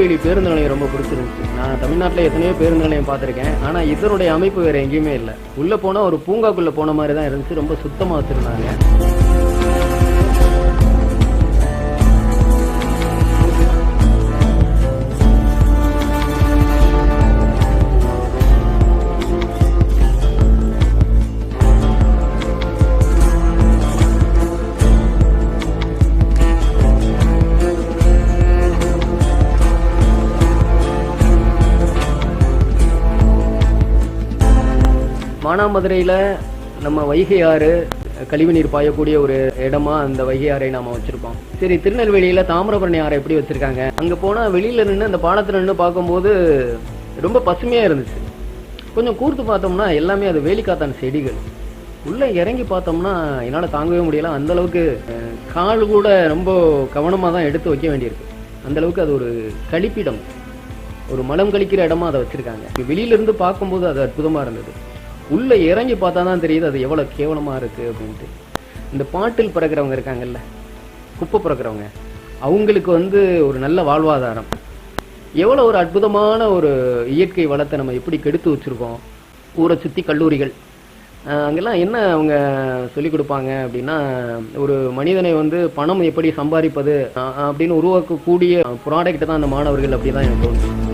திருநெல்வேலி பேருந்து நிலையம் ரொம்ப பிடிச்சிருந்துச்சு. நான் தமிழ்நாட்டில் எத்தனையோ பேருந்து நிலையம் பார்த்துருக்கேன், ஆனால் இதனுடைய அமைப்பு வேறு எங்கேயுமே இல்லை. உள்ளே போனால் ஒரு பூங்காக்குள்ளே போன மாதிரி தான் இருந்துச்சு. ரொம்ப சுத்தமாக வச்சுருந்தாங்க. மானாமதுரையில் நம்ம வைகை ஆறு கழிவுநீர் பாயக்கூடிய ஒரு இடமா அந்த வைகை ஆறை நாம வச்சிருக்கோம். சரி, திருநெல்வேலியில் தாமிரபரணி ஆறை எப்படி வச்சிருக்காங்க? அங்கே போனால் வெளியில் நின்று அந்த பாலத்தில் நின்று பார்க்கும்போது ரொம்ப பசுமையாக இருந்துச்சு. கொஞ்சம் கூர்த்து பார்த்தோம்னா எல்லாமே அது வேலிக்காத்தான செடிகள். உள்ளே இறங்கி பார்த்தோம்னா என்னால் தாங்கவே முடியல. அந்தளவுக்கு கால் கூட ரொம்ப கவனமாக தான் எடுத்து வைக்க வேண்டியிருக்கு. அந்தளவுக்கு அது ஒரு கழிப்பிடம், ஒரு மலம் கழிக்கிற இடமா அதை வச்சுருக்காங்க. வெளியிலேருந்து பார்க்கும்போது அது அற்புதமாக இருந்தது. உள்ளே இறங்கி பார்த்தா தான் தெரியுது அது எவ்வளோ கேவலமாக இருக்குது அப்படின்ட்டு. இந்த பாட்டில் பிறக்கிறவங்க இருக்காங்கல்ல, குப்பை பிறக்கிறவங்க, அவங்களுக்கு ஒரு நல்ல வாழ்வாதாரம். எவ்வளோ ஒரு அற்புதமான ஒரு இயற்கை வளத்தை நம்ம எப்படி கெடுத்து வச்சுருக்கோம். ஊரை சுற்றி கல்லூரிகள், அங்கெல்லாம் என்ன அவங்க சொல்லிக் கொடுப்பாங்க அப்படின்னா, ஒரு மனிதனை பணம் எப்படி சம்பாதிப்பது அப்படின்னு உருவாக்கக்கூடிய ப்ராடக்ட் தான் அந்த மாணவர்கள். அப்படி தான் எனக்கு தோணுது.